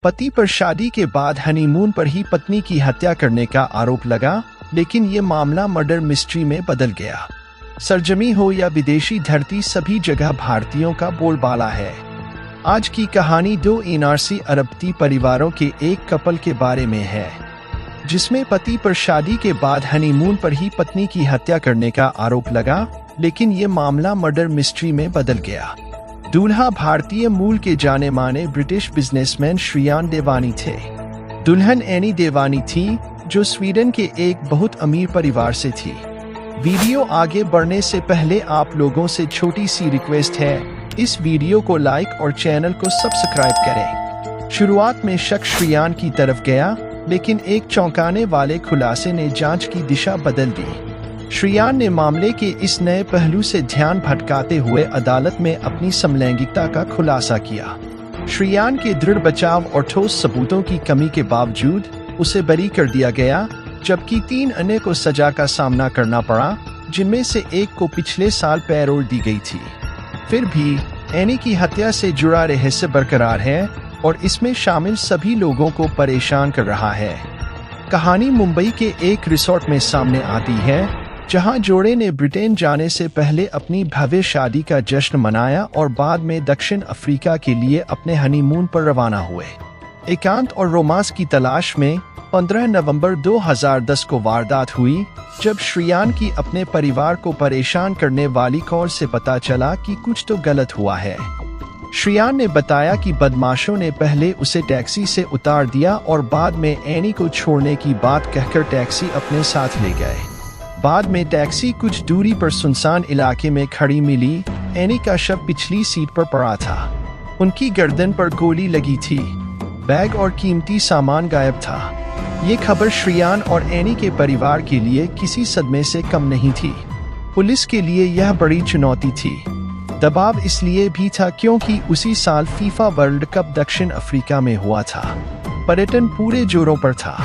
पति पर शादी के बाद हनीमून पर ही पत्नी की हत्या करने का आरोप लगा, लेकिन ये मामला मर्डर मिस्ट्री में बदल गया। सरजमी हो या विदेशी धरती, सभी जगह भारतीयों का बोलबाला है। आज की कहानी दो एनआरसी अरबती परिवारों के एक कपल के बारे में है, जिसमें पति पर शादी के बाद हनीमून पर ही पत्नी की हत्या करने का आरोप लगा, लेकिन ये मामला मर्डर मिस्ट्री में बदल गया। दूल्हा भारतीय मूल के जाने माने ब्रिटिश बिजनेसमैन श्रियान देवानी थे। दुल्हन एनी देवानी थी, जो स्वीडन के एक बहुत अमीर परिवार से थी। वीडियो आगे बढ़ने से पहले आप लोगों से छोटी सी रिक्वेस्ट है, इस वीडियो को लाइक और चैनल को सब्सक्राइब करें। शुरुआत में शक श्रियान की तरफ गया, लेकिन एक चौंकाने वाले खुलासे ने जांच की दिशा बदल दी। श्रियान ने मामले के इस नए पहलू से ध्यान भटकाते हुए अदालत में अपनी समलैंगिकता का खुलासा किया। श्रियान के दृढ़ बचाव और ठोस सबूतों की कमी के बावजूद उसे बरी कर दिया गया, जबकि 3 अन्य को सजा का सामना करना पड़ा, जिनमें से एक को पिछले साल पैरोल दी गई थी। फिर भी एनी की हत्या से जुड़ा रहस्य बरकरार है और इसमें शामिल सभी लोगों को परेशान कर रहा है। कहानी मुंबई के एक रिसोर्ट में सामने आती है, जहां जोड़े ने ब्रिटेन जाने से पहले अपनी भव्य शादी का जश्न मनाया और बाद में दक्षिण अफ्रीका के लिए अपने हनीमून पर रवाना हुए। एकांत और रोमांस की तलाश में 15 नवंबर 2010 को वारदात हुई, जब श्रियान की अपने परिवार को परेशान करने वाली कॉल से पता चला कि कुछ तो गलत हुआ है। श्रियान ने बताया कि बदमाशों ने पहले उसे टैक्सी से उतार दिया और बाद में एनी को छोड़ने की बात कहकर टैक्सी अपने साथ ले गए। बाद में टैक्सी कुछ दूरी पर सुनसान इलाके में खड़ी मिली। एनी का शव पिछली सीट पर पड़ा था। उनकी गर्दन पर गोली लगी थी। बैग और कीमती सामान गायब था। ये खबर श्रियान और एनी के परिवार के लिए किसी सदमे से कम नहीं थी। पुलिस के लिए यह बड़ी चुनौती थी। दबाव इसलिए भी था क्योंकि उसी साल फीफा वर्ल्ड कप दक्षिण अफ्रीका में हुआ था। पर्यटन पूरे जोरों पर था।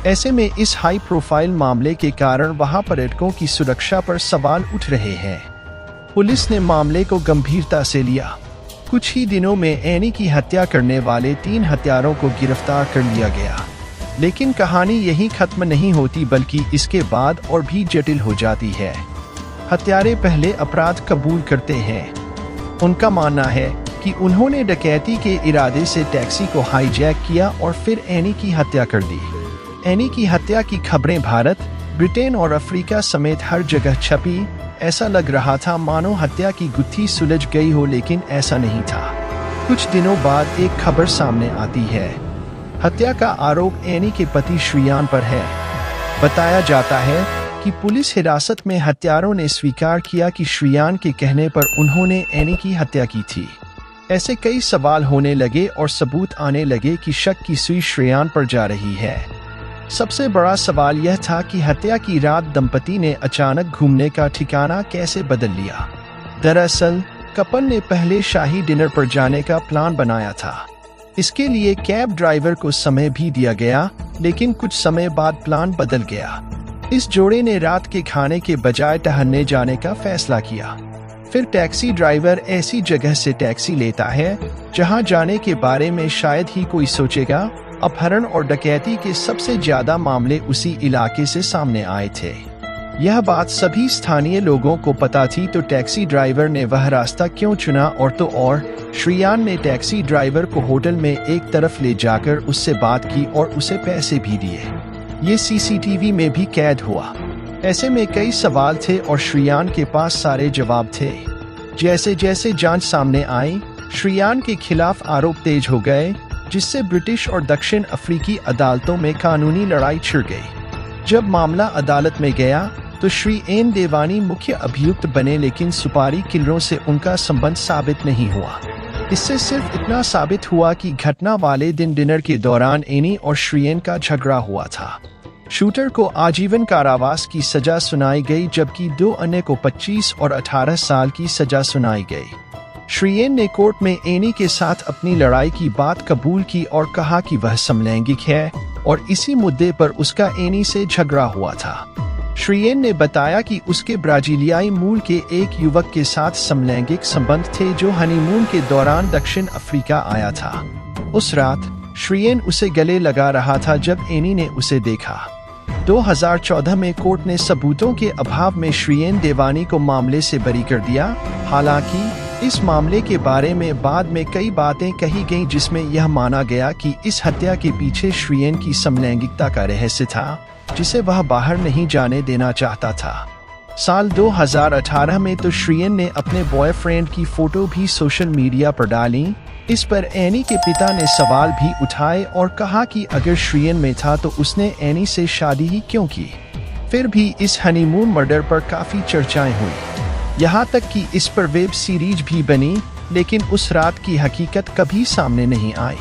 ऐसे में इस हाई प्रोफाइल मामले के कारण वहां पर्यटकों की सुरक्षा पर सवाल उठ रहे हैं। पुलिस ने मामले को गंभीरता से लिया। कुछ ही दिनों में एनी की हत्या करने वाले 3 हत्यारों को गिरफ्तार कर लिया गया। लेकिन कहानी यहीं खत्म नहीं होती, बल्कि इसके बाद और भी जटिल हो जाती है। हत्यारे पहले अपराध कबूल करते हैं। उनका मानना है कि उन्होंने डकैती के इरादे से टैक्सी को हाईजैक किया और फिर एनी की हत्या कर दी। एनी की हत्या की खबरें भारत, ब्रिटेन और अफ्रीका समेत हर जगह छपी। ऐसा लग रहा था मानो हत्या की गुत्थी सुलझ गई हो, लेकिन ऐसा नहीं था। कुछ दिनों बाद एक खबर सामने आती है। हत्या का आरोप एनी के पति श्रियान पर है। बताया जाता है कि पुलिस हिरासत में हत्यारों ने स्वीकार किया कि श्रियान के कहने पर उन्होंने एनी की हत्या की थी। ऐसे कई सवाल होने लगे और सबूत आने लगे कि शक की सुई श्रियान पर जा रही है। सबसे बड़ा सवाल यह था कि हत्या की रात दंपति ने अचानक घूमने का ठिकाना कैसे बदल लिया। दरअसल कपल ने पहले शाही डिनर पर जाने का प्लान बनाया था। इसके लिए कैब ड्राइवर को समय भी दिया गया, लेकिन कुछ समय बाद प्लान बदल गया। इस जोड़े ने रात के खाने के बजाय टहलने जाने का फैसला किया। फिर टैक्सी ड्राइवर ऐसी जगह से टैक्सी लेता है जहां जाने के बारे में शायद ही कोई सोचेगा। अपहरण और डकैती के सबसे ज्यादा मामले उसी इलाके से सामने आए थे। यह बात सभी स्थानीय लोगों को पता थी, तो टैक्सी ड्राइवर ने वह रास्ता क्यों चुना। और श्रियान ने टैक्सी ड्राइवर को होटल में एक तरफ ले जाकर उससे बात की और उसे पैसे भी दिए। ये सीसीटीवी में भी कैद हुआ। ऐसे में कई सवाल थे और श्रियान के पास सारे जवाब थे। जैसे जैसे जांच सामने आई, श्रियान के खिलाफ आरोप तेज हो गए, जिससे ब्रिटिश और दक्षिण अफ्रीकी अदालतों में कानूनी लड़ाई छिड़ गई। जब मामला अदालत में गया तो श्रियान देवानी मुख्य अभियुक्त बने, लेकिन सुपारी किलरों से उनका संबंध साबित नहीं हुआ। इससे सिर्फ इतना साबित हुआ कि घटना वाले दिन डिनर के दौरान एनी और श्रियान का झगड़ा हुआ था। शूटर को आजीवन कारावास की सजा सुनाई गई, जबकि 2 अन्य को 25 और 18 साल की सजा सुनाई गई। श्रियान ने कोर्ट में एनी के साथ अपनी लड़ाई की बात कबूल की और कहा कि वह समलैंगिक है और इसी मुद्दे पर उसका एनी से झगड़ा हुआ था। श्रियान ने बताया कि उसके ब्राजीलियाई मूल के एक युवक के साथ समलैंगिक संबंध थे जो हनीमून के दौरान दक्षिण अफ्रीका आया था। उस रात श्रियन उसे गले लगा रहा था जब एनी ने उसे देखा। 2014 में कोर्ट ने सबूतों के अभाव में श्रियन देवानी को मामले से बरी कर दिया। हालांकि इस मामले के बारे में बाद में कई बातें कही गईं जिसमें यह माना गया कि इस हत्या के पीछे श्रियन की समलैंगिकता का रहस्य था, जिसे वह बाहर नहीं जाने देना चाहता था। साल 2018 में तो श्रियन ने अपने बॉयफ्रेंड की फोटो भी सोशल मीडिया पर डाली। इस पर एनी के पिता ने सवाल भी उठाए और कहा कि अगर श्रियन में था तो उसने एनी से शादी ही क्यों की। फिर भी इस हनीमून मर्डर पर काफी चर्चाएं हुई, यहाँ तक कि इस पर वेब सीरीज भी बनी, लेकिन उस रात की हकीकत कभी सामने नहीं आई।